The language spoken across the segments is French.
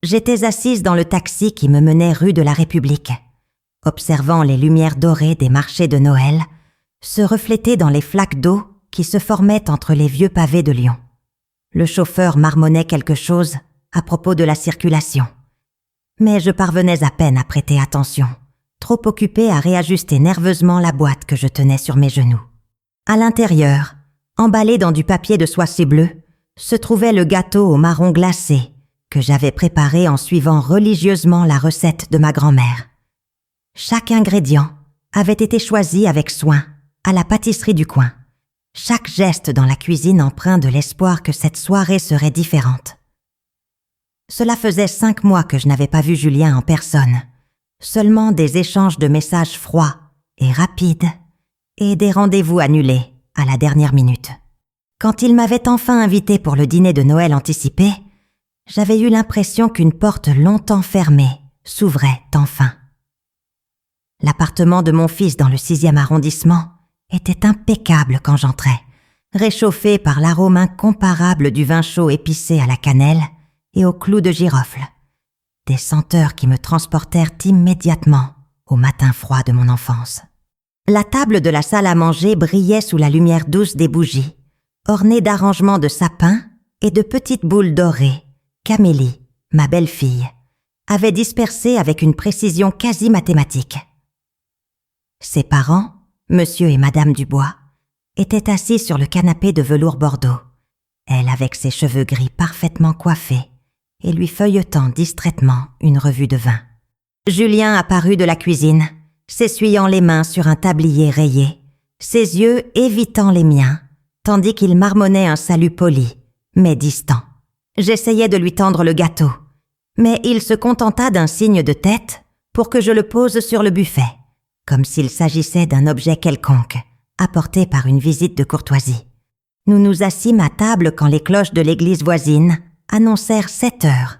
J'étais assise dans le taxi qui me menait rue de la République, observant les lumières dorées des marchés de Noël se refléter dans les flaques d'eau qui se formaient entre les vieux pavés de Lyon. Le chauffeur marmonnait quelque chose à propos de la circulation. Mais je parvenais à peine à prêter attention, trop occupée à réajuster nerveusement la boîte que je tenais sur mes genoux. À l'intérieur, emballé dans du papier de soie bleu, se trouvait le gâteau au marron glacé que j'avais préparé en suivant religieusement la recette de ma grand-mère. Chaque ingrédient avait été choisi avec soin à la pâtisserie du coin. Chaque geste dans la cuisine empreint de l'espoir que cette soirée serait différente. Cela faisait 5 mois que je n'avais pas vu Julien en personne, seulement des échanges de messages froids et rapides et des rendez-vous annulés à la dernière minute. Quand il m'avait enfin invité pour le dîner de Noël anticipé, j'avais eu l'impression qu'une porte longtemps fermée s'ouvrait enfin. L'appartement de mon fils dans le 6e arrondissement était impeccable quand j'entrais, réchauffé par l'arôme incomparable du vin chaud épicé à la cannelle et au clou de girofle, des senteurs qui me transportèrent immédiatement au matin froid de mon enfance. La table de la salle à manger brillait sous la lumière douce des bougies, ornée d'arrangements de sapins et de petites boules dorées qu'Amélie, ma belle-fille, avait dispersées avec une précision quasi mathématique. Ses parents, Monsieur et Madame Dubois, étaient assis sur le canapé de velours bordeaux, elle avec ses cheveux gris parfaitement coiffés et lui feuilletant distraitement une revue de vin. Julien apparut de la cuisine, s'essuyant les mains sur un tablier rayé, ses yeux évitant les miens, tandis qu'il marmonnait un salut poli, mais distant. J'essayais de lui tendre le gâteau, mais il se contenta d'un signe de tête pour que je le pose sur le buffet, comme s'il s'agissait d'un objet quelconque, apporté par une visite de courtoisie. Nous nous assîmes à table quand les cloches de l'église voisine annoncèrent 7 heures,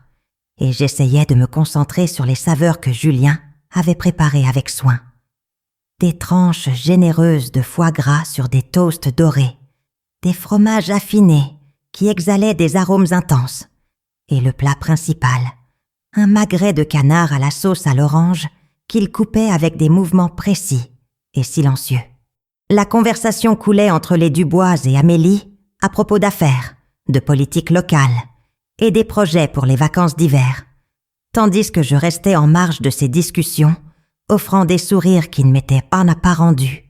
et j'essayais de me concentrer sur les saveurs que Julien avait préparées avec soin. Des tranches généreuses de foie gras sur des toasts dorés, des fromages affinés qui exhalaient des arômes intenses, et le plat principal, un magret de canard à la sauce à l'orange qu'il coupait avec des mouvements précis et silencieux. La conversation coulait entre les Dubois et Amélie à propos d'affaires, de politique locale et des projets pour les vacances d'hiver, tandis que je restais en marge de ces discussions, offrant des sourires qui ne m'étaient pas rendus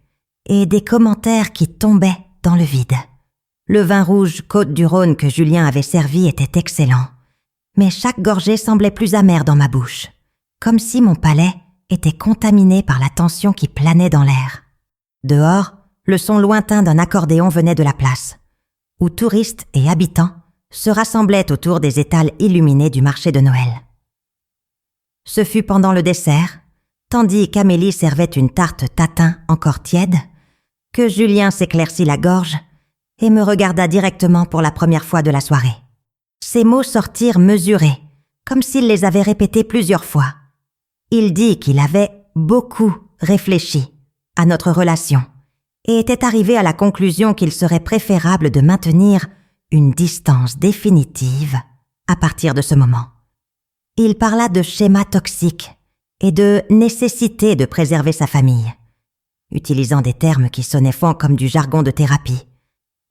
et des commentaires qui tombaient dans le vide. Le vin rouge Côte-du-Rhône que Julien avait servi était excellent, mais chaque gorgée semblait plus amère dans ma bouche, comme si mon palais était contaminé par la tension qui planait dans l'air. Dehors, le son lointain d'un accordéon venait de la place, où touristes et habitants se rassemblaient autour des étals illuminés du marché de Noël. Ce fut pendant le dessert, tandis qu'Amélie servait une tarte tatin encore tiède, que Julien s'éclaircit la gorge et me regarda directement pour la première fois de la soirée. Ses mots sortirent mesurés, comme s'il les avait répétés plusieurs fois. Il dit qu'il avait beaucoup réfléchi à notre relation et était arrivé à la conclusion qu'il serait préférable de maintenir une distance définitive à partir de ce moment. Il parla de schéma toxique et de nécessité de préserver sa famille, utilisant des termes qui sonnaient fort comme du jargon de thérapie,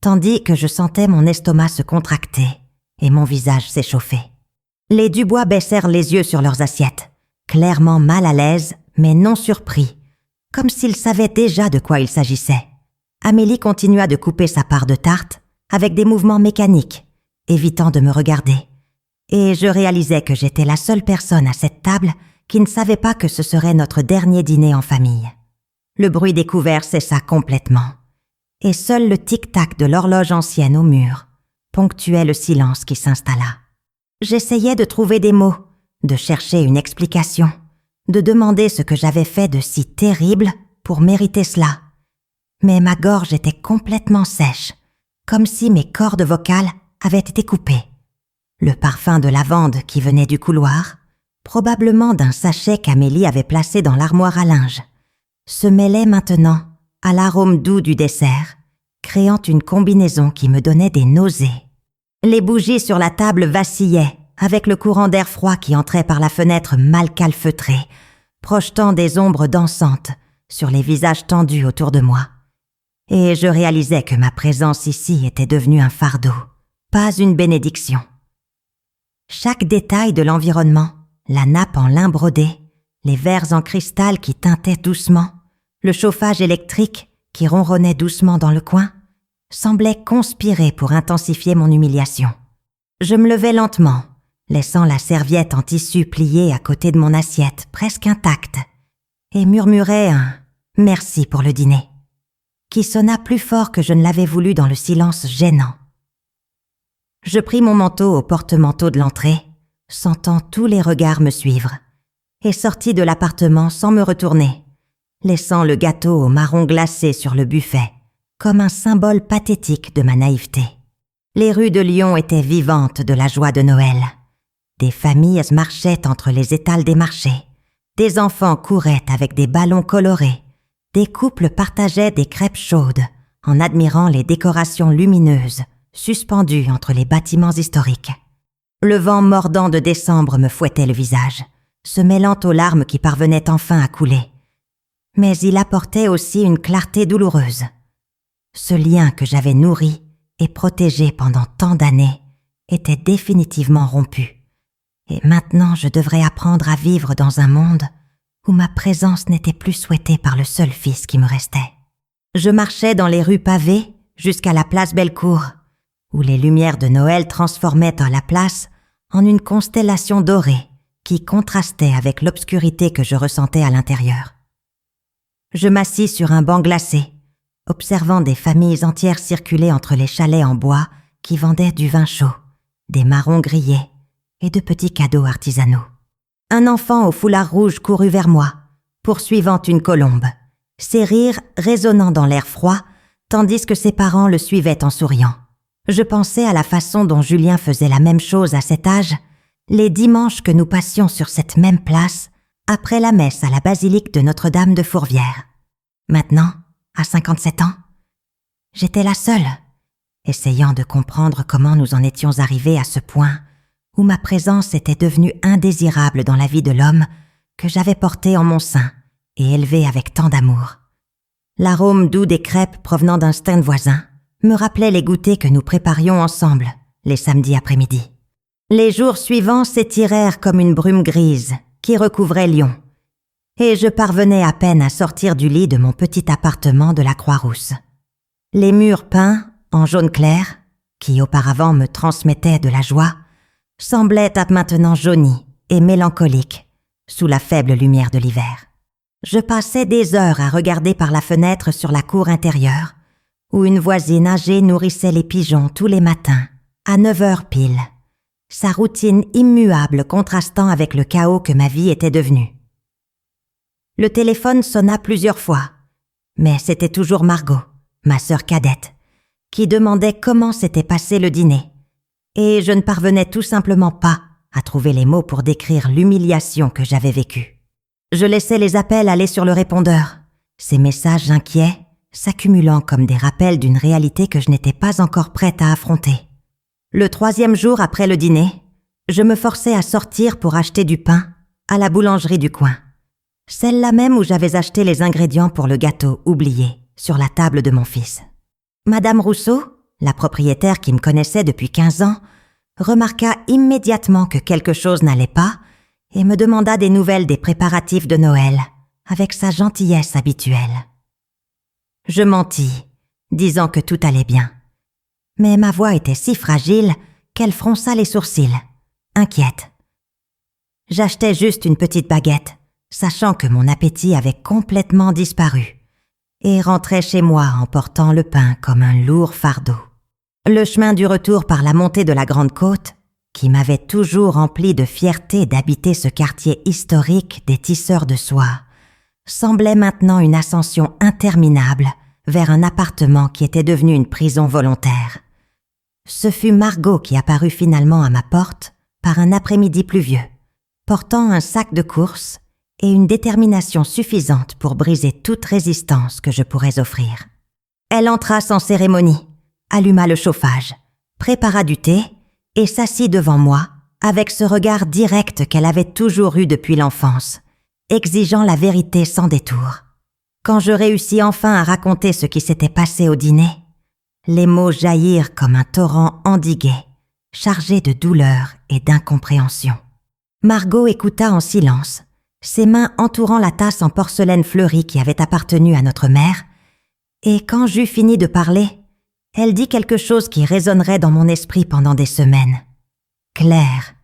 tandis que je sentais mon estomac se contracter et mon visage s'échauffer. Les Dubois baissèrent les yeux sur leurs assiettes, clairement mal à l'aise, mais non surpris, comme s'ils savaient déjà de quoi il s'agissait. Amélie continua de couper sa part de tarte avec des mouvements mécaniques, évitant de me regarder, et je réalisais que j'étais la seule personne à cette table qui ne savait pas que ce serait notre dernier dîner en famille. Le bruit des couverts cessa complètement, et seul le tic-tac de l'horloge ancienne au mur ponctuait le silence qui s'installa. J'essayais de trouver des mots, de chercher une explication, de demander ce que j'avais fait de si terrible pour mériter cela. Mais ma gorge était complètement sèche, comme si mes cordes vocales avaient été coupées. Le parfum de lavande qui venait du couloir, probablement d'un sachet qu'Amélie avait placé dans l'armoire à linge, se mêlait maintenant à l'arôme doux du dessert, créant une combinaison qui me donnait des nausées. Les bougies sur la table vacillaient avec le courant d'air froid qui entrait par la fenêtre mal calfeutrée, projetant des ombres dansantes sur les visages tendus autour de moi. Et je réalisais que ma présence ici était devenue un fardeau, pas une bénédiction. Chaque détail de l'environnement, la nappe en lin brodé, les verres en cristal qui tintaient doucement, le chauffage électrique qui ronronnait doucement dans le coin, semblait conspirer pour intensifier mon humiliation. Je me levai lentement, laissant la serviette en tissu pliée à côté de mon assiette, presque intacte, et murmurai un « merci pour le dîner », qui sonna plus fort que je ne l'avais voulu dans le silence gênant. Je pris mon manteau au porte-manteau de l'entrée, sentant tous les regards me suivre, et sortis de l'appartement sans me retourner, laissant le gâteau au marron glacé sur le buffet, comme un symbole pathétique de ma naïveté. Les rues de Lyon étaient vivantes de la joie de Noël. Des familles marchaient entre les étals des marchés, des enfants couraient avec des ballons colorés, des couples partageaient des crêpes chaudes en admirant les décorations lumineuses suspendues entre les bâtiments historiques. Le vent mordant de décembre me fouettait le visage, se mêlant aux larmes qui parvenaient enfin à couler. Mais il apportait aussi une clarté douloureuse. Ce lien que j'avais nourri et protégé pendant tant d'années était définitivement rompu. Et maintenant je devrais apprendre à vivre dans un monde où ma présence n'était plus souhaitée par le seul fils qui me restait. Je marchais dans les rues pavées jusqu'à la place Bellecour, où les lumières de Noël transformaient la place en une constellation dorée qui contrastait avec l'obscurité que je ressentais à l'intérieur. Je m'assis sur un banc glacé, observant des familles entières circuler entre les chalets en bois qui vendaient du vin chaud, des marrons grillés et de petits cadeaux artisanaux. Un enfant au foulard rouge courut vers moi, poursuivant une colombe, ses rires résonnant dans l'air froid, tandis que ses parents le suivaient en souriant. Je pensais à la façon dont Julien faisait la même chose à cet âge, les dimanches que nous passions sur cette même place, après la messe à la basilique de Notre-Dame de Fourvière. Maintenant, à 57 ans, j'étais la seule, essayant de comprendre comment nous en étions arrivés à ce point où ma présence était devenue indésirable dans la vie de l'homme que j'avais porté en mon sein et élevé avec tant d'amour. L'arôme doux des crêpes provenant d'un stand voisin me rappelait les goûters que nous préparions ensemble les samedis après-midi. Les jours suivants s'étirèrent comme une brume grise qui recouvrait Lyon, et je parvenais à peine à sortir du lit de mon petit appartement de la Croix-Rousse. Les murs peints en jaune clair, qui auparavant me transmettaient de la joie, semblaient à maintenant jaunis et mélancoliques sous la faible lumière de l'hiver. Je passais des heures à regarder par la fenêtre sur la cour intérieure, où une voisine âgée nourrissait les pigeons tous les matins, à 9h pile, sa routine immuable contrastant avec le chaos que ma vie était devenue. Le téléphone sonna plusieurs fois, mais c'était toujours Margot, ma sœur cadette, qui demandait comment s'était passé le dîner, et je ne parvenais tout simplement pas à trouver les mots pour décrire l'humiliation que j'avais vécue. Je laissais les appels aller sur le répondeur, ces messages inquiets s'accumulant comme des rappels d'une réalité que je n'étais pas encore prête à affronter. Le 3e jour après le dîner, je me forçais à sortir pour acheter du pain à la boulangerie du coin, celle-là même où j'avais acheté les ingrédients pour le gâteau oublié sur la table de mon fils. Madame Rousseau, la propriétaire qui me connaissait depuis 15 ans, remarqua immédiatement que quelque chose n'allait pas et me demanda des nouvelles des préparatifs de Noël avec sa gentillesse habituelle. Je mentis, disant que tout allait bien. Mais ma voix était si fragile qu'elle fronça les sourcils, inquiète. J'achetais juste une petite baguette, sachant que mon appétit avait complètement disparu, et rentrais chez moi en portant le pain comme un lourd fardeau. Le chemin du retour par la montée de la Grande Côte, qui m'avait toujours rempli de fierté d'habiter ce quartier historique des tisseurs de soie, semblait maintenant une ascension interminable vers un appartement qui était devenu une prison volontaire. Ce fut Margot qui apparut finalement à ma porte par un après-midi pluvieux, portant un sac de courses et une détermination suffisante pour briser toute résistance que je pourrais offrir. Elle entra sans cérémonie, alluma le chauffage, prépara du thé et s'assit devant moi avec ce regard direct qu'elle avait toujours eu depuis l'enfance, exigeant la vérité sans détour. Quand je réussis enfin à raconter ce qui s'était passé au dîner, les mots jaillirent comme un torrent endigué, chargé de douleur et d'incompréhension. Margot écouta en silence, ses mains entourant la tasse en porcelaine fleurie qui avait appartenu à notre mère, et quand j'eus fini de parler, elle dit quelque chose qui résonnerait dans mon esprit pendant des semaines. « Claire,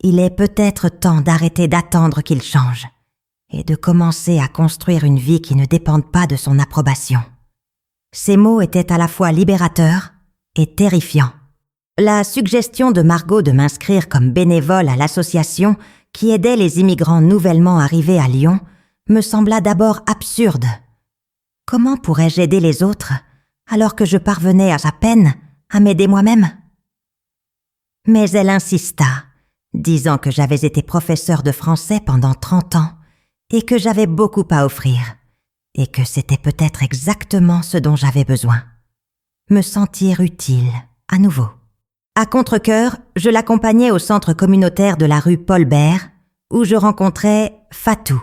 il est peut-être temps d'arrêter d'attendre qu'il change et de commencer à construire une vie qui ne dépende pas de son approbation. » Ces mots étaient à la fois libérateurs et terrifiants. La suggestion de Margot de m'inscrire comme bénévole à l'association qui aidait les immigrants nouvellement arrivés à Lyon me sembla d'abord absurde. Comment pourrais-je aider les autres alors que je parvenais à peine à m'aider moi-même? Mais elle insista, disant que j'avais été professeur de français pendant 30 ans et que j'avais beaucoup à offrir, et que c'était peut-être exactement ce dont j'avais besoin. Me sentir utile, à nouveau. À contre-cœur, je l'accompagnai au centre communautaire de la rue Paul-Bert, où je rencontrai Fatou,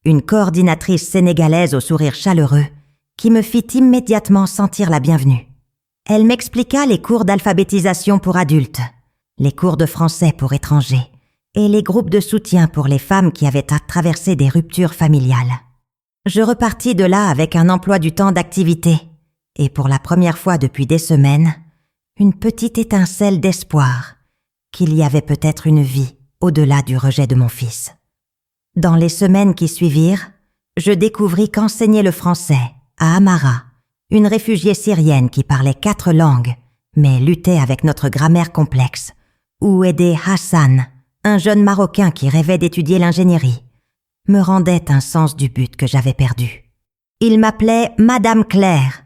une coordinatrice sénégalaise au sourire chaleureux, qui me fit immédiatement sentir la bienvenue. Elle m'expliqua les cours d'alphabétisation pour adultes, les cours de français pour étrangers et les groupes de soutien pour les femmes qui avaient à traverser des ruptures familiales. Je repartis de là avec un emploi du temps d'activité et pour la première fois depuis des semaines, une petite étincelle d'espoir qu'il y avait peut-être une vie au-delà du rejet de mon fils. Dans les semaines qui suivirent, je découvris qu'enseigner le français à Amara, une réfugiée syrienne qui parlait 4 langues, mais luttait avec notre grammaire complexe, ou aider Hassan, un jeune Marocain qui rêvait d'étudier l'ingénierie, me rendait un sens du but que j'avais perdu. Il m'appelait Madame Claire,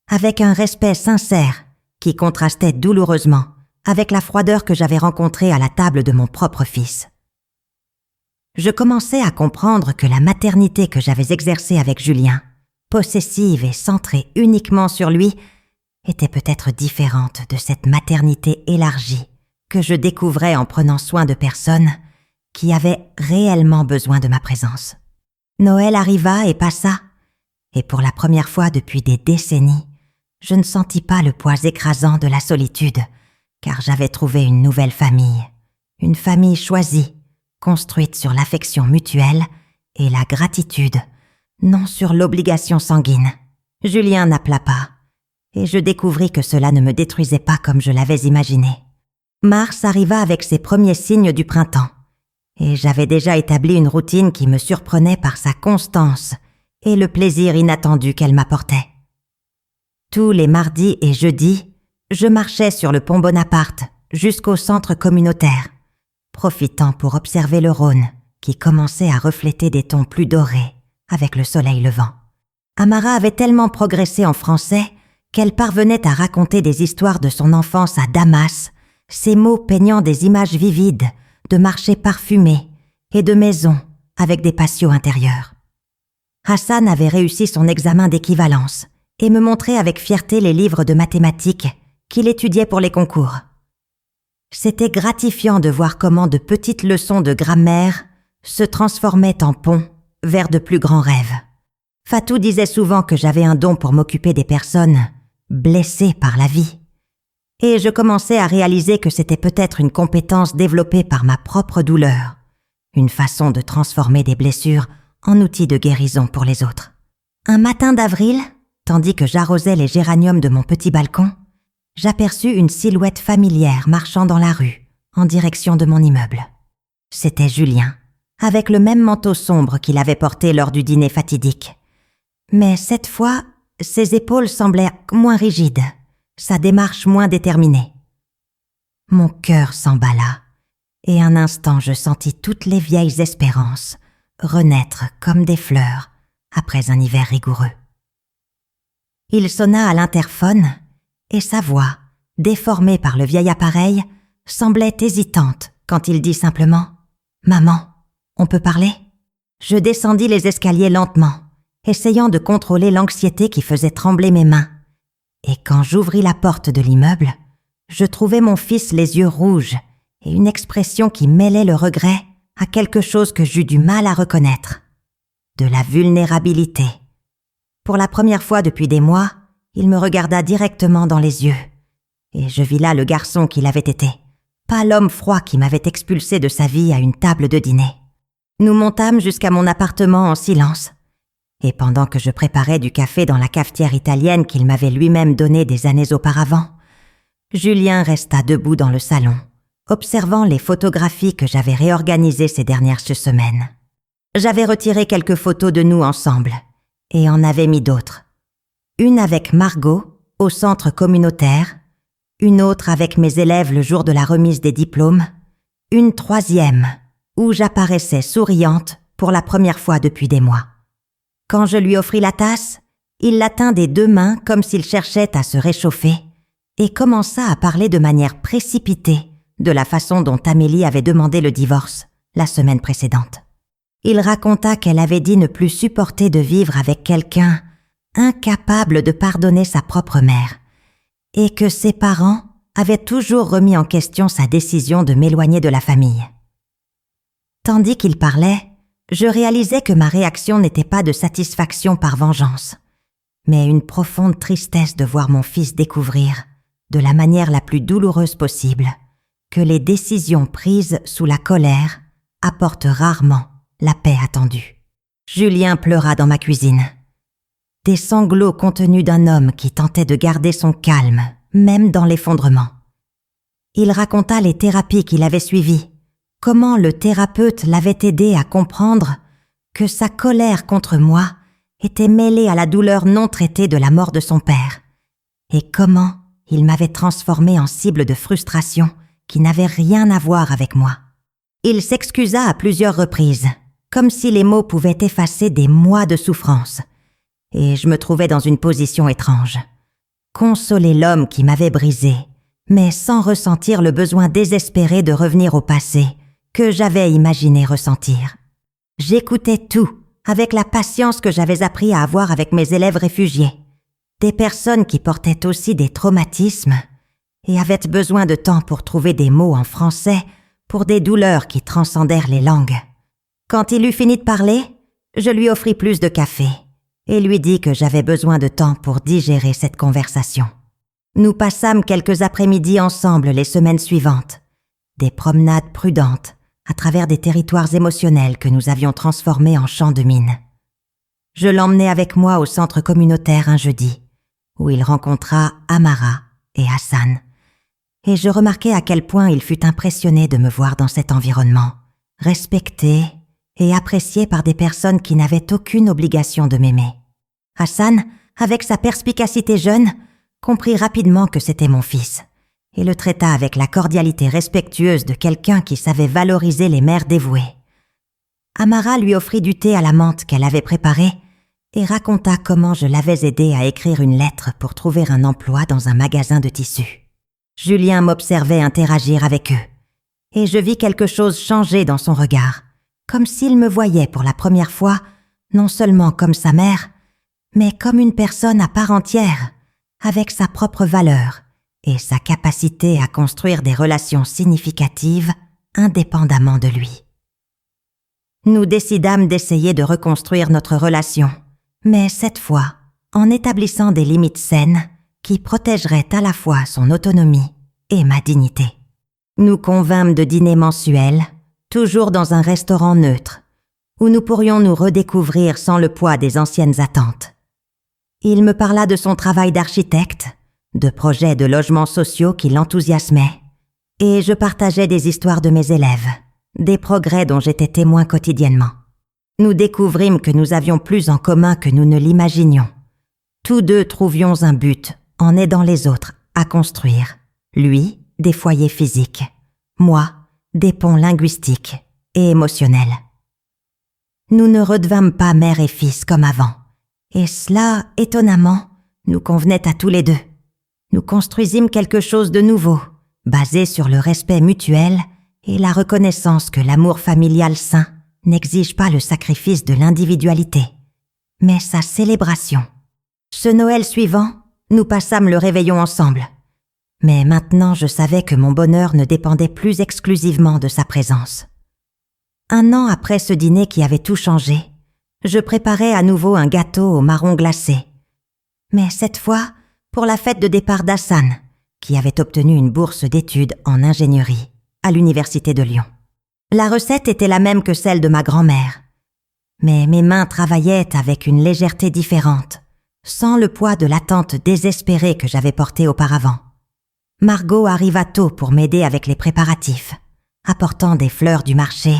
avec un respect sincère qui contrastait douloureusement avec la froideur que j'avais rencontrée à la table de mon propre fils. Je commençais à comprendre que la maternité que j'avais exercée avec Julien, possessive et centrée uniquement sur lui, était peut-être différente de cette maternité élargie que je découvrais en prenant soin de personnes qui avaient réellement besoin de ma présence. Noël arriva et passa, et pour la première fois depuis des décennies, je ne sentis pas le poids écrasant de la solitude, car j'avais trouvé une nouvelle famille, une famille choisie, construite sur l'affection mutuelle et la gratitude, non sur l'obligation sanguine. Julien n'appela pas, et je découvris que cela ne me détruisait pas comme je l'avais imaginé. Mars arriva avec ses premiers signes du printemps, et j'avais déjà établi une routine qui me surprenait par sa constance et le plaisir inattendu qu'elle m'apportait. Tous les mardis et jeudis, je marchais sur le pont Bonaparte jusqu'au centre communautaire, profitant pour observer le Rhône qui commençait à refléter des tons plus dorés avec le soleil levant. Amara avait tellement progressé en français qu'elle parvenait à raconter des histoires de son enfance à Damas, ses mots peignant des images vivides de marchés parfumés et de maisons avec des patios intérieurs. Hassan avait réussi son examen d'équivalence et me montrait avec fierté les livres de mathématiques qu'il étudiait pour les concours. C'était gratifiant de voir comment de petites leçons de grammaire se transformaient en ponts vers de plus grands rêves. Fatou disait souvent que j'avais un don pour m'occuper des personnes blessées par la vie. Et je commençais à réaliser que c'était peut-être une compétence développée par ma propre douleur, une façon de transformer des blessures en outils de guérison pour les autres. Un matin d'avril, tandis que j'arrosais les géraniums de mon petit balcon, j'aperçus une silhouette familière marchant dans la rue, en direction de mon immeuble. C'était Julien, avec le même manteau sombre qu'il avait porté lors du dîner fatidique. Mais cette fois, ses épaules semblaient moins rigides, sa démarche moins déterminée. Mon cœur s'emballa, et un instant je sentis toutes les vieilles espérances renaître comme des fleurs après un hiver rigoureux. Il sonna à l'interphone, et sa voix, déformée par le vieil appareil, semblait hésitante quand il dit simplement « Maman, on peut parler ?» Je descendis les escaliers lentement, essayant de contrôler l'anxiété qui faisait trembler mes mains. Et quand j'ouvris la porte de l'immeuble, je trouvai mon fils les yeux rouges et une expression qui mêlait le regret à quelque chose que j'eus du mal à reconnaître. De la vulnérabilité. Pour la première fois depuis des mois, il me regarda directement dans les yeux. Et je vis là le garçon qu'il avait été, pas l'homme froid qui m'avait expulsé de sa vie à une table de dîner. Nous montâmes jusqu'à mon appartement en silence. Et pendant que je préparais du café dans la cafetière italienne qu'il m'avait lui-même donnée des années auparavant, Julien resta debout dans le salon, observant les photographies que j'avais réorganisées ces dernières semaines. J'avais retiré quelques photos de nous ensemble, et en avais mis d'autres. Une avec Margot, au centre communautaire, une autre avec mes élèves le jour de la remise des diplômes, une troisième, où j'apparaissais souriante pour la première fois depuis des mois. Quand je lui offris la tasse, il la tint des 2 mains comme s'il cherchait à se réchauffer et commença à parler de manière précipitée de la façon dont Amélie avait demandé le divorce la semaine précédente. Il raconta qu'elle avait dit ne plus supporter de vivre avec quelqu'un incapable de pardonner sa propre mère et que ses parents avaient toujours remis en question sa décision de m'éloigner de la famille. Tandis qu'il parlait, je réalisais que ma réaction n'était pas de satisfaction par vengeance, mais une profonde tristesse de voir mon fils découvrir, de la manière la plus douloureuse possible, que les décisions prises sous la colère apportent rarement la paix attendue. Julien pleura dans ma cuisine. Des sanglots contenus d'un homme qui tentait de garder son calme, même dans l'effondrement. Il raconta les thérapies qu'il avait suivies, comment le thérapeute l'avait aidé à comprendre que sa colère contre moi était mêlée à la douleur non traitée de la mort de son père, et comment il m'avait transformée en cible de frustration qui n'avait rien à voir avec moi. Il s'excusa à plusieurs reprises, comme si les mots pouvaient effacer des mois de souffrance, et je me trouvais dans une position étrange. Consoler l'homme qui m'avait brisé, mais sans ressentir le besoin désespéré de revenir au passé que j'avais imaginé ressentir. J'écoutais tout, avec la patience que j'avais appris à avoir avec mes élèves réfugiés, des personnes qui portaient aussi des traumatismes et avaient besoin de temps pour trouver des mots en français pour des douleurs qui transcendèrent les langues. Quand il eut fini de parler, je lui offris plus de café et lui dis que j'avais besoin de temps pour digérer cette conversation. Nous passâmes quelques après-midi ensemble les semaines suivantes, des promenades prudentes à travers des territoires émotionnels que nous avions transformés en champs de mines. Je l'emmenai avec moi au centre communautaire un jeudi, où il rencontra Amara et Hassan, et je remarquai à quel point il fut impressionné de me voir dans cet environnement, respecté et apprécié par des personnes qui n'avaient aucune obligation de m'aimer. Hassan, avec sa perspicacité jeune, comprit rapidement que c'était mon fils et le traita avec la cordialité respectueuse de quelqu'un qui savait valoriser les mères dévouées. Amara lui offrit du thé à la menthe qu'elle avait préparé et raconta comment je l'avais aidé à écrire une lettre pour trouver un emploi dans un magasin de tissus. Julien m'observait interagir avec eux et je vis quelque chose changer dans son regard, comme s'il me voyait pour la première fois, non seulement comme sa mère, mais comme une personne à part entière, avec sa propre valeur et sa capacité à construire des relations significatives indépendamment de lui. Nous décidâmes d'essayer de reconstruire notre relation, mais cette fois en établissant des limites saines qui protégeraient à la fois son autonomie et ma dignité. Nous convînmes de dîner mensuels, toujours dans un restaurant neutre, où nous pourrions nous redécouvrir sans le poids des anciennes attentes. Il me parla de son travail d'architecte, de projets de logements sociaux qui l'enthousiasmaient, et je partageais des histoires de mes élèves, des progrès dont j'étais témoin quotidiennement. Nous découvrîmes que nous avions plus en commun que nous ne l'imaginions. Tous deux trouvions un but en aidant les autres à construire, lui, des foyers physiques, moi, des ponts linguistiques et émotionnels. Nous ne redevînmes pas mère et fils comme avant, et cela, étonnamment, nous convenait à tous les deux. Nous construisîmes quelque chose de nouveau, basé sur le respect mutuel et la reconnaissance que l'amour familial sain n'exige pas le sacrifice de l'individualité, mais sa célébration. Ce Noël suivant, nous passâmes le réveillon ensemble. Mais maintenant je savais que mon bonheur ne dépendait plus exclusivement de sa présence. 1 an après ce dîner qui avait tout changé, je préparais à nouveau un gâteau au marron glacé. Mais cette fois, pour la fête de départ d'Hassan, qui avait obtenu une bourse d'études en ingénierie à l'université de Lyon. La recette était la même que celle de ma grand-mère. Mais mes mains travaillaient avec une légèreté différente, sans le poids de l'attente désespérée que j'avais portée auparavant. Margot arriva tôt pour m'aider avec les préparatifs, apportant des fleurs du marché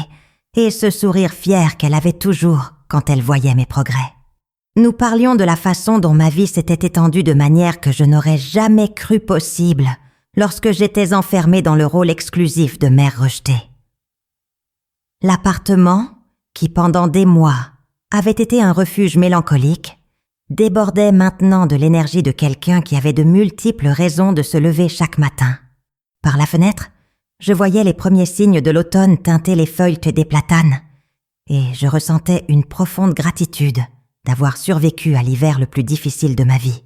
et ce sourire fier qu'elle avait toujours quand elle voyait mes progrès. Nous parlions de la façon dont ma vie s'était étendue de manière que je n'aurais jamais cru possible lorsque j'étais enfermée dans le rôle exclusif de mère rejetée. L'appartement, qui pendant des mois avait été un refuge mélancolique, débordait maintenant de l'énergie de quelqu'un qui avait de multiples raisons de se lever chaque matin. Par la fenêtre, je voyais les premiers signes de l'automne teinter les feuilles des platanes, et je ressentais une profonde gratitude d'avoir survécu à l'hiver le plus difficile de ma vie.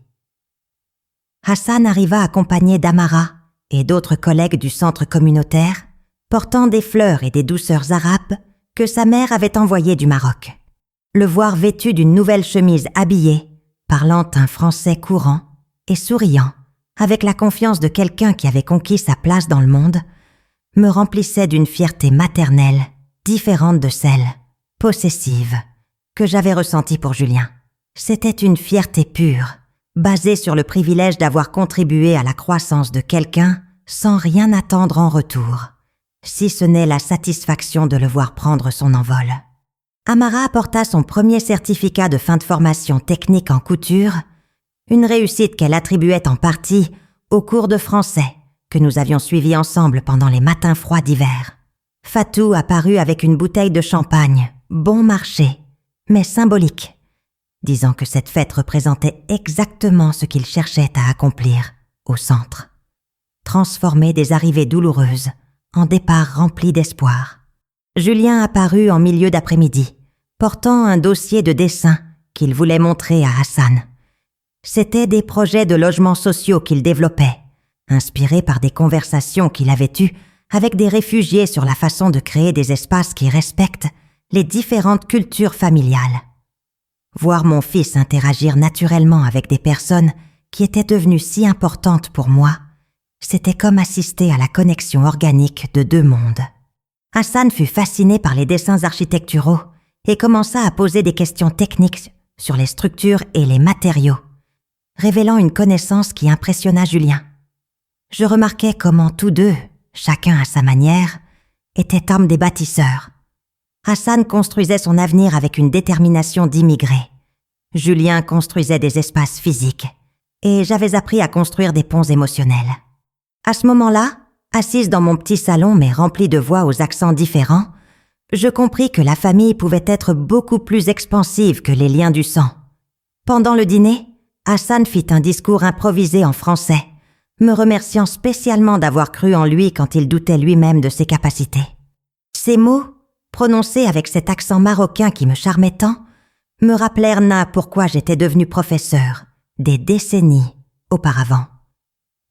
Hassan arriva accompagné d'Amara et d'autres collègues du centre communautaire, portant des fleurs et des douceurs arabes que sa mère avait envoyées du Maroc. Le voir vêtu d'une nouvelle chemise habillée, parlant un français courant et souriant, avec la confiance de quelqu'un qui avait conquis sa place dans le monde, me remplissait d'une fierté maternelle, différente de celle, possessive, que j'avais ressentie pour Julien. C'était une fierté pure, basée sur le privilège d'avoir contribué à la croissance de quelqu'un sans rien attendre en retour, si ce n'est la satisfaction de le voir prendre son envol. Amara apporta son premier certificat de fin de formation technique en couture, une réussite qu'elle attribuait en partie au cours de français que nous avions suivi ensemble pendant les matins froids d'hiver. Fatou apparut avec une bouteille de champagne, bon marché, mais symbolique, disant que cette fête représentait exactement ce qu'il cherchait à accomplir au centre. Transformer des arrivées douloureuses en départs remplis d'espoir. Julien apparut en milieu d'après-midi, portant un dossier de dessin qu'il voulait montrer à Hassan. C'étaient des projets de logements sociaux qu'il développait, inspirés par des conversations qu'il avait eues avec des réfugiés sur la façon de créer des espaces qui respectent les différentes cultures familiales. Voir mon fils interagir naturellement avec des personnes qui étaient devenues si importantes pour moi, c'était comme assister à la connexion organique de 2 mondes. Hassan fut fasciné par les dessins architecturaux et commença à poser des questions techniques sur les structures et les matériaux, révélant une connaissance qui impressionna Julien. Je remarquais comment tous deux, chacun à sa manière, étaient hommes des bâtisseurs. Hassan construisait son avenir avec une détermination d'immigré. Julien construisait des espaces physiques et j'avais appris à construire des ponts émotionnels. À ce moment-là, assise dans mon petit salon mais rempli de voix aux accents différents, je compris que la famille pouvait être beaucoup plus expansive que les liens du sang. Pendant le dîner, Hassan fit un discours improvisé en français, me remerciant spécialement d'avoir cru en lui quand il doutait lui-même de ses capacités. Ces mots, prononcés avec cet accent marocain qui me charmait tant, me rappelèrent pourquoi j'étais devenu professeur, des décennies auparavant.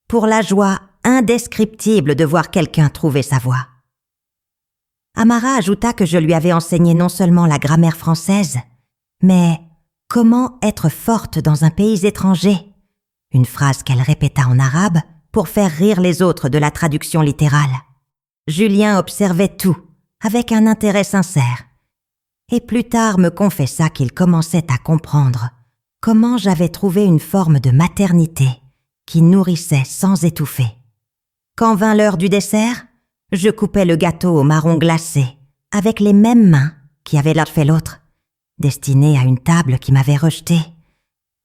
Pour la joie indescriptible de voir quelqu'un trouver sa voie. Amara ajouta que je lui avais enseigné non seulement la grammaire française, mais comment être forte dans un pays étranger, une phrase qu'elle répéta en arabe pour faire rire les autres de la traduction littérale. Julien observait tout, avec un intérêt sincère, et plus tard me confessa qu'il commençait à comprendre comment j'avais trouvé une forme de maternité qui nourrissait sans étouffer. Quand vint l'heure du dessert, je coupais le gâteau au marron glacé, avec les mêmes mains qui avaient l'un fait l'autre, destiné à une table qui m'avait rejeté,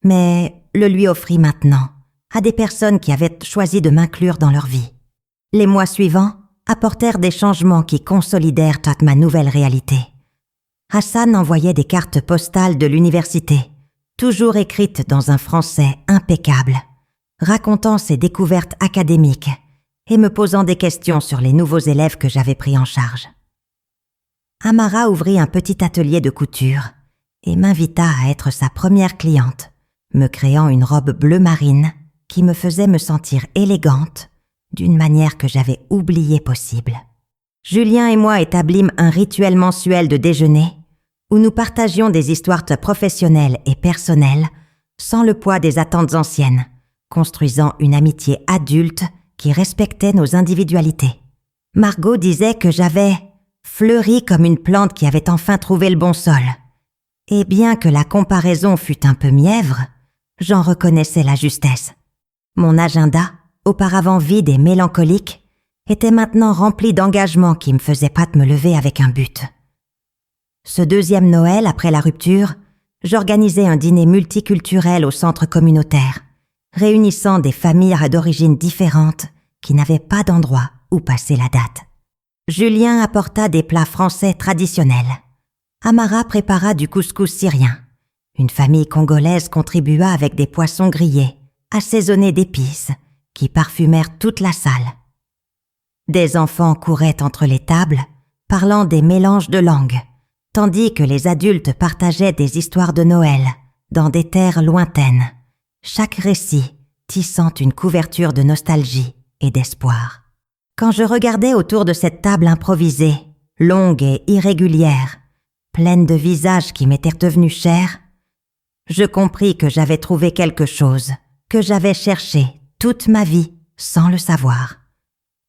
mais le lui offris maintenant à des personnes qui avaient choisi de m'inclure dans leur vie. Les mois suivants apportèrent des changements qui consolidèrent toute ma nouvelle réalité. Hassan envoyait des cartes postales de l'université, toujours écrites dans un français impeccable, racontant ses découvertes académiques et me posant des questions sur les nouveaux élèves que j'avais pris en charge. Amara ouvrit un petit atelier de couture et m'invita à être sa première cliente, me créant une robe bleu marine qui me faisait me sentir élégante d'une manière que j'avais oubliée possible. Julien et moi établîmes un rituel mensuel de déjeuner où nous partagions des histoires professionnelles et personnelles sans le poids des attentes anciennes, construisant une amitié adulte qui respectait nos individualités. Margot disait que j'avais fleuri comme une plante qui avait enfin trouvé le bon sol. Et bien que la comparaison fût un peu mièvre, j'en reconnaissais la justesse. Mon agenda, auparavant vide et mélancolique, était maintenant rempli d'engagements qui me faisaient pas me lever avec un but. Ce deuxième Noël, après la rupture, j'organisais un dîner multiculturel au centre communautaire, réunissant des familles d'origines différentes qui n'avaient pas d'endroit où passer la date. Julien apporta des plats français traditionnels. Amara prépara du couscous syrien. Une famille congolaise contribua avec des poissons grillés, assaisonnés d'épices, qui parfumèrent toute la salle. Des enfants couraient entre les tables, parlant des mélanges de langues, tandis que les adultes partageaient des histoires de Noël, dans des terres lointaines, chaque récit tissant une couverture de nostalgie et d'espoir. Quand je regardais autour de cette table improvisée, longue et irrégulière, pleine de visages qui m'étaient devenus chers, je compris que j'avais trouvé quelque chose que j'avais cherché toute ma vie sans le savoir.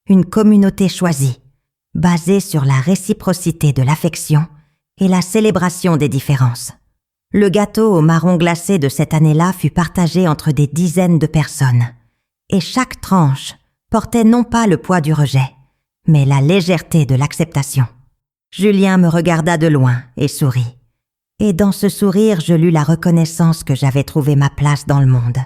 Une communauté choisie, basée sur la réciprocité de l'affection et la célébration des différences. Le gâteau au marron glacé de cette année-là fut partagé entre des dizaines de personnes, et chaque tranche portait non pas le poids du rejet, mais la légèreté de l'acceptation. Julien me regarda de loin et sourit. Et dans ce sourire, je lus la reconnaissance que j'avais trouvé ma place dans le monde.